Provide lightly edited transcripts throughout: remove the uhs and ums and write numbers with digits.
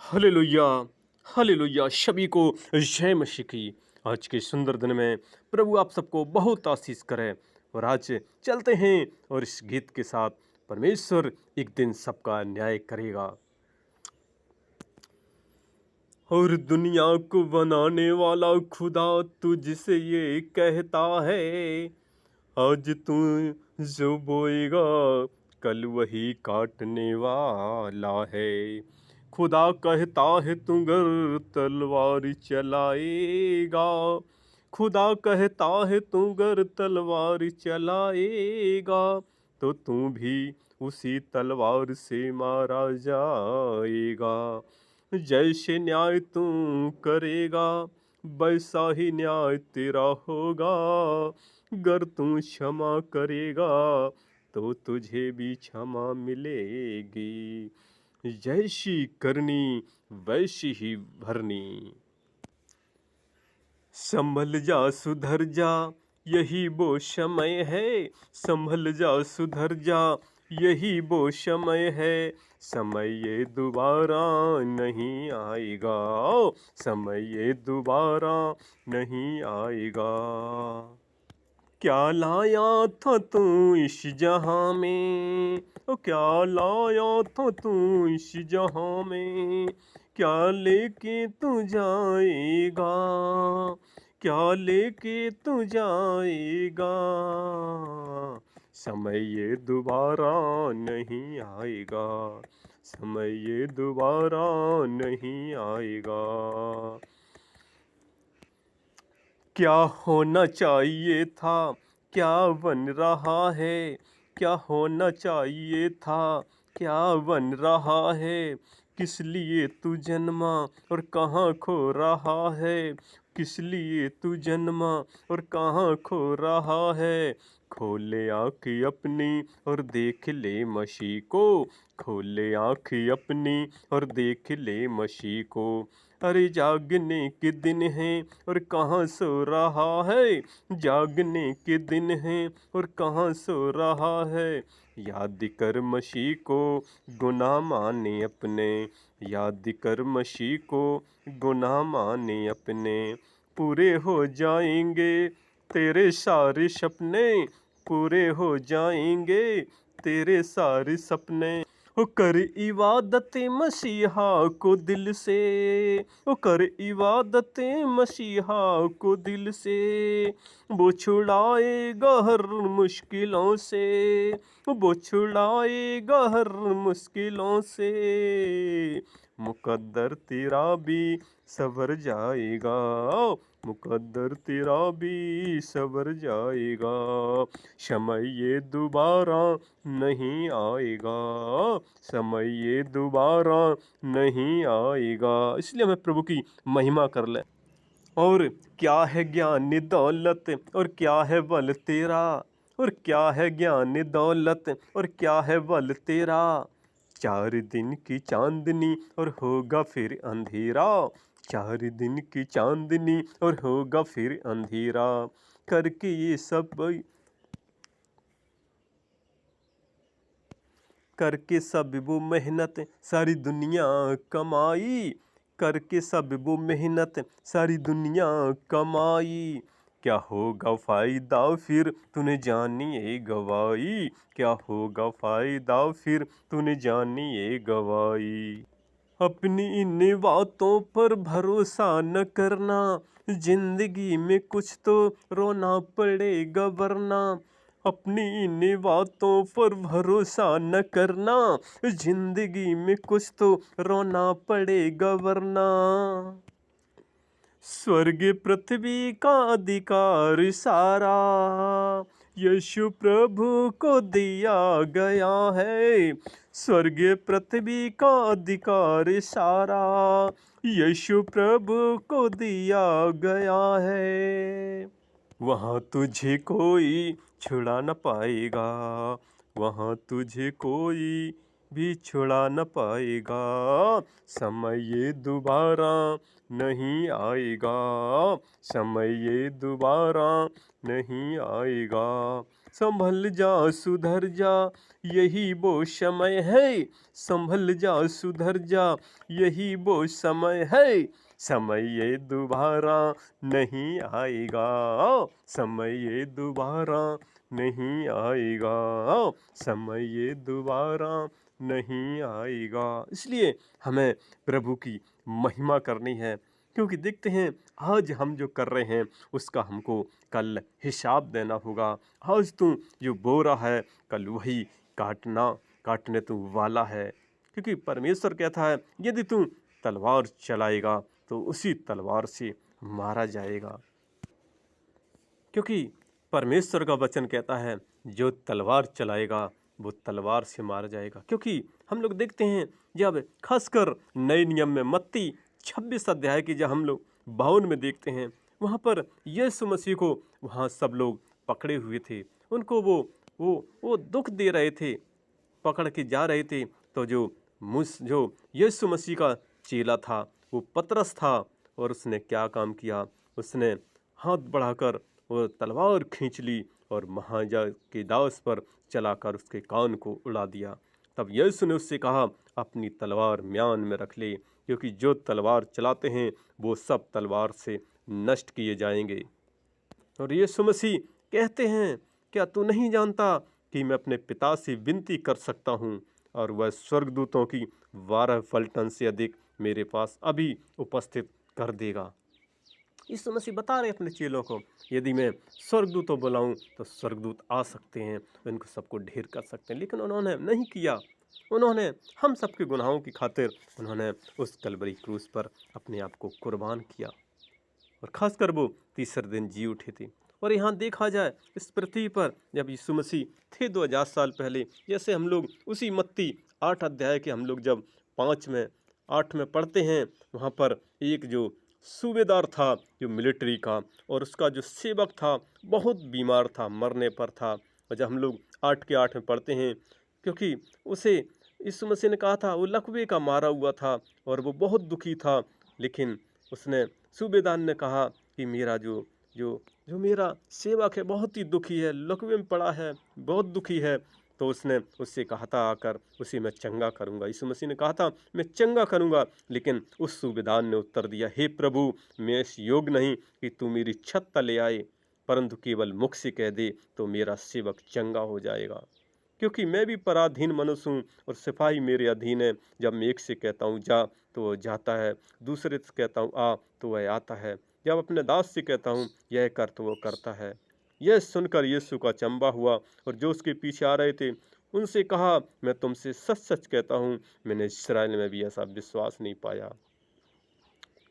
Hallelujah, hallelujah. सभी को जय मसीह की। आज के सुंदर दिन में प्रभु आप सबको बहुत आशीष करे। और आज चलते हैं और इस गीत के साथ परमेश्वर एक दिन सबका न्याय करेगा। और दुनिया को बनाने वाला खुदा तुझसे ये कहता है, आज तू जो बोएगा कल वही काटने वाला है। खुदा कहता है तू गर तलवार चलाएगा, खुदा कहता है तू गर तलवार चलाएगा तो तू भी उसी तलवार से मारा जाएगा। जैसे न्याय तू करेगा वैसा ही न्याय तेरा होगा। गर तू क्षमा करेगा तो तुझे भी क्षमा मिलेगी। जैसी करनी वैसी ही भरनी। संभल जा सुधर जा यही वो समय है, संभल जा सुधर जा यही वो समय है। समय ये दोबारा नहीं आएगा, समय ये दोबारा नहीं आएगा। क्या लाया था तू इस जहां में, ओ क्या लाया था तू इस जहां में, क्या लेके तू जाएगा, क्या लेके तू जाएगा। समय ये दोबारा नहीं आएगा, समय ये दोबारा नहीं आएगा। क्या होना चाहिए था क्या बन रहा है, क्या होना चाहिए था क्या बन रहा है। किस लिए तू जन्मा और कहाँ खो रहा है, किस लिए तू जन्मा और कहाँ खो रहा है। खोले आँखें अपनी और देख ले मसीह को, खोले आँखें अपनी और देख ले मसीह को। अरे जागने के दिन हैं और कहाँ सो रहा है, जागने के दिन हैं और कहाँ सो रहा है। याद कर मसीह को गुनाह माने अपने, याद कर मसीह को गुनाह माने अपने। पूरे हो जाएंगे तेरे सारे सपने, पूरे हो जाएंगे तेरे सारे सपने। ओ कर इबादतें मसीहा को दिल से, ओ कर इबादतें मसीहा को दिल से। वो छुड़ाएगा हर मुश्किलों से, वो छुड़ाएगा हर मुश्किलों से। मुकद्दर तेरा भी सवर जाएगा, मुकद्दर तेरा भी सवर जाएगा। समय ये दोबारा नहीं आएगा, समय ये दोबारा नहीं आएगा। इसलिए हमें प्रभु की महिमा कर ले। और क्या है ज्ञान दौलत और क्या है बल तेरा, और क्या है ज्ञान दौलत और क्या है बल तेरा। 4 दिन की चांदनी और होगा फिर अंधेरा, 4 दिन की चांदनी और होगा फिर अंधेरा। करके ये सब, करके सब वो मेहनत सारी दुनिया कमाई, करके सब वो मेहनत सारी दुनिया कमाई। क्या होगा फायदा फिर तूने जानी ये गवाई, क्या होगा फायदा फिर तूने जानी ये गवाई। अपनी इन बातों पर भरोसा न करना, जिंदगी में कुछ तो रोना पड़ेगा वरना। अपनी इन बातों पर भरोसा न करना, जिंदगी में कुछ तो रोना पड़ेगा वरना। स्वर्ग पृथ्वी का अधिकार सारा यीशु प्रभु को दिया गया है। स्वर्ग पृथ्वी का अधिकार सारा यीशु प्रभु को दिया गया है। वहाँ तुझे कोई छुड़ा न पाएगा, वहाँ तुझे कोई भी छुड़ा न पाएगा। समय ये दोबारा नहीं आएगा, समय ये दोबारा नहीं आएगा। संभल जा सुधर जा यही वो समय है, संभल जा सुधर जा यही वो समय है, समय ये दोबारा नहीं आएगा, समय ये दोबारा नहीं आएगा, समय ये दोबारा नहीं आएगा। इसलिए हमें प्रभु की महिमा करनी है, क्योंकि देखते हैं आज हम जो कर रहे हैं उसका हमको कल हिसाब देना होगा। आज तू जो बो रहा है कल वही काटने तू वाला है, क्योंकि परमेश्वर कहता है यदि तू तलवार चलाएगा तो उसी तलवार से मारा जाएगा। क्योंकि परमेश्वर का वचन कहता है जो तलवार चलाएगा वो तलवार से मारा जाएगा। क्योंकि हम लोग देखते हैं जब खासकर नए नियम में मत्ती 26 अध्याय की जब हम लोग 52 में देखते हैं, वहाँ पर यीशु मसीह को वहाँ सब लोग पकड़े हुए थे, उनको वो दुख दे रहे थे, पकड़ के जा रहे थे। तो जो यीशु मसीह का चेला था वो पतरस था, और उसने क्या काम किया, उसने हाथ बढ़ाकर वो तलवार खींच ली और महाराज के दास पर चलाकर उसके कान को उड़ा दिया। तब यीशु ने उससे कहा अपनी तलवार म्यान में रख ले, क्योंकि जो तलवार चलाते हैं वो सब तलवार से नष्ट किए जाएंगे। और यीशु मसीह कहते हैं क्या तू नहीं जानता कि मैं अपने पिता से विनती कर सकता हूँ और वह स्वर्गदूतों की 12 पलटन से अधिक मेरे पास अभी उपस्थित कर देगा। यीशु मसीह बता रहे अपने चेलों को यदि मैं स्वर्गदूतों बुलाऊं तो स्वर्गदूत आ सकते हैं, इनको सबको ढेर कर सकते हैं, लेकिन उन्होंने नहीं किया। उन्होंने हम सबके गुनाहों की खातिर उन्होंने उस कलवरी क्रूस पर अपने आप को कुर्बान किया, और खासकर वो तीसरे दिन जी उठे थे। और यहाँ देखा जाए इस पृथ्वी पर जब यीशु मसीह थे 2000 साल पहले, जैसे हम लोग उसी मत्ती 8 अध्याय के हम लोग जब 8 में पढ़ते हैं, वहाँ पर एक जो सूबेदार था जो मिलिट्री का, और उसका जो सेवक था बहुत बीमार था, मरने पर था। और जब हम लोग 8 में पढ़ते हैं, क्योंकि उसे यीशु मसीह ने कहा था वो लकवे का मारा हुआ था और वो बहुत दुखी था, लेकिन उसने सूबेदार ने कहा कि मेरा जो जो जो मेरा सेवक है बहुत ही दुखी है, लकवे में पड़ा है, बहुत दुखी है। तो उसने उससे कहा था आकर उसे मैं चंगा करूंगा। यीशु मसीह ने कहा था मैं चंगा करूंगा, लेकिन उस सूबेदार ने उत्तर दिया हे प्रभु मैं इस योग्य नहीं कि तू मेरी छत तले आए, परंतु केवल मुख से कह दे तो मेरा सेवक चंगा हो जाएगा। क्योंकि मैं भी पराधीन मनुष्य हूँ और सिपाही मेरे अधीन है। जब मैं एक से कहता हूँ जा तो वह जाता है, दूसरे से कहता हूँ आ तो वह आता है, जब अपने दास से कहता हूँ यह कर तो वो करता है। यह सुनकर यीशु का चंबा हुआ और जो उसके पीछे आ रहे थे उनसे कहा मैं तुमसे सच सच कहता हूँ मैंने इस्राएल में भी ऐसा विश्वास नहीं पाया।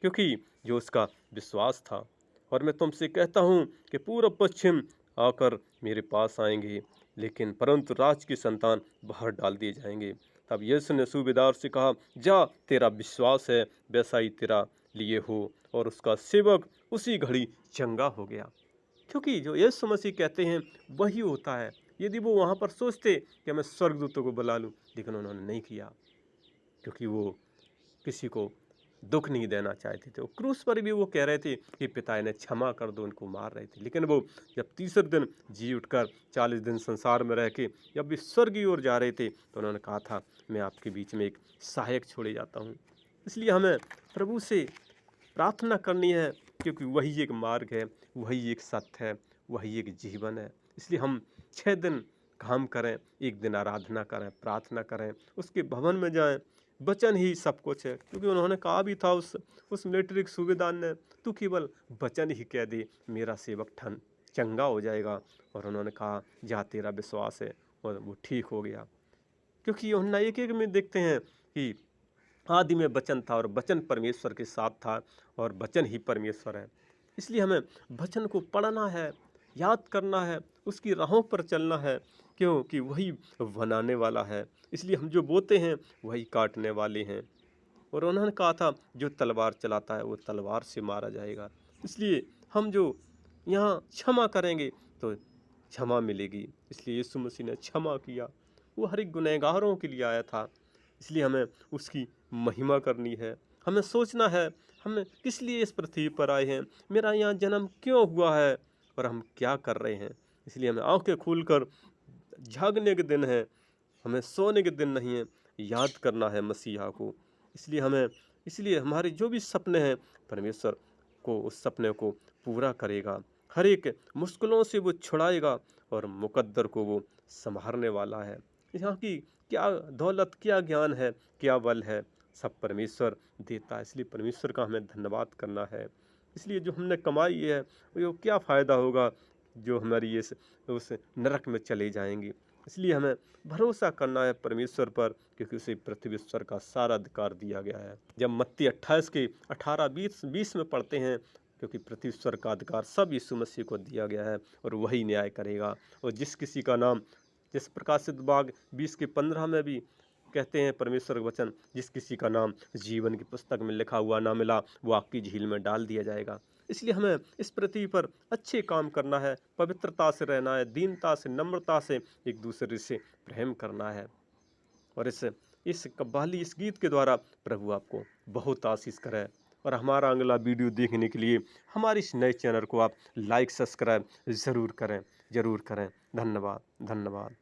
क्योंकि जो उसका विश्वास था। और मैं तुमसे कहता हूँ कि पूर्व पश्चिम आकर मेरे पास आएंगे, लेकिन परंतु राज की संतान बाहर डाल दिए जाएंगे। तब यीशु ने सूबेदार से कहा जा तेरा विश्वास है वैसा ही तेरा लिए हो, और उसका सेवक उसी घड़ी चंगा हो गया। क्योंकि जो यीशु मसीह कहते हैं वही होता है। यदि वो वहाँ पर सोचते कि मैं स्वर्गदूतों को बुला लूँ, लेकिन उन्होंने नहीं किया, क्योंकि वो किसी को दुख नहीं देना चाहते थे। वो क्रूस पर भी वो कह रहे थे कि पिता इन्हें क्षमा कर दो, उनको मार रहे थे। लेकिन वो जब तीसरे दिन जी उठकर 40 दिन संसार में रह के जब भी स्वर्ग की ओर जा रहे थे तो उन्होंने कहा था मैं आपके बीच में एक सहायक छोड़े जाता हूँ। इसलिए हमें प्रभु से प्रार्थना करनी है, क्योंकि वही एक मार्ग है, वही एक सत्य है, वही एक जीवन है। इसलिए हम 6 दिन काम करें, एक दिन आराधना करें, प्रार्थना करें, उसके भवन में जाएं। वचन ही सब कुछ है, क्योंकि उन्होंने कहा भी था उस मिलिट्री के सूबेदार ने तू केवल वचन ही कह दे मेरा सेवक चंगा हो जाएगा। और उन्होंने कहा जा तेरा विश्वास है, और वो ठीक हो गया। क्योंकि यूहन्ना 1:1 में देखते हैं कि आदि में वचन था और वचन परमेश्वर के साथ था और वचन ही परमेश्वर है। इसलिए हमें वचन को पढ़ना है, याद करना है, उसकी राहों पर चलना है, क्योंकि वही बनाने वाला है। इसलिए हम जो बोते हैं वही काटने वाले हैं। और उन्होंने कहा था जो तलवार चलाता है वो तलवार से मारा जाएगा। इसलिए हम जो यहाँ क्षमा करेंगे तो क्षमा मिलेगी। इसलिए यीशु मसीह ने क्षमा किया, वो हर एक गुनहगारों के लिए आया था। इसलिए हमें उसकी महिमा करनी है। हमें सोचना है हमें किस लिए इस पृथ्वी पर आए हैं, मेरा यहाँ जन्म क्यों हुआ है और हम क्या कर रहे हैं। इसलिए हमें आंखें खोलकर जागने के दिन है, हमें सोने के दिन नहीं है, याद करना है मसीहा को। इसलिए हमारे जो भी सपने हैं, परमेश्वर को उस सपने को पूरा करेगा। हर एक मुश्किलों से वो छुड़ाएगा और मुकद्दर को वो संभालने वाला है। यहाँ की क्या दौलत, क्या ज्ञान है, क्या बल है, सब परमेश्वर देता है। इसलिए परमेश्वर का हमें धन्यवाद करना है। इसलिए जो हमने कमाई है वो क्या फ़ायदा होगा, जो हमारी इस उस नरक में चले जाएंगी। इसलिए हमें भरोसा करना है परमेश्वर पर, क्योंकि उसे पृथ्वी ईश्वर का सारा अधिकार दिया गया है। जब मत्ती 28 के 18-20 में पढ़ते हैं, क्योंकि पृथ्वी ईश्वर का अधिकार सब यीशु मसीह को दिया गया है और वही न्याय करेगा। और जिस किसी का नाम, जिस प्रकाशित बाग 20 के 15 में भी कहते हैं परमेश्वर का वचन, जिस किसी का नाम जीवन की पुस्तक में लिखा हुआ ना मिला, वो आग की झील में डाल दिया जाएगा। इसलिए हमें इस पृथ्वी पर अच्छे काम करना है, पवित्रता से रहना है, दीनता से, नम्रता से एक दूसरे से प्रेम करना है। और इस कव्वाली, इस गीत के द्वारा प्रभु आपको बहुत आशीष करे। और हमारा अगला वीडियो देखने के लिए हमारे इस नए चैनल को आप लाइक सब्सक्राइब ज़रूर करें, ज़रूर करें। धन्यवाद, धन्यवाद।